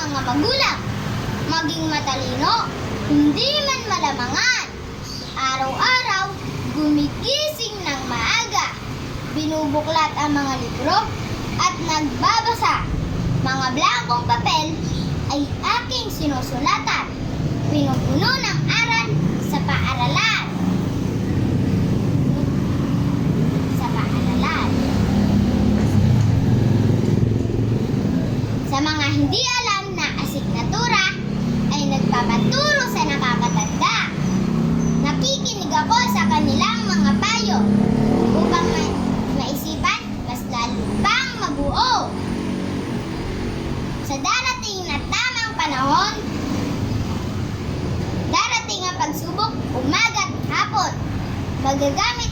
mga magulang. Maging matalino, hindi man malamangan. Araw-araw, gumigising ng maaga. Binubuklat ang mga libro at nagbabasa. Mga blankong papel ay aking sinusulatan. Pinupuno ng aral sa paaralan. Sa mga hindi alam na asignatura, ay nagpapaturo sa nakakatanda. Nakikinig ako sa kanilang mga payo upang maisipan mas lalo pang mabuo. Sa darating na tamang panahon, darating ang pagsubok umaga at hapon. Magagamit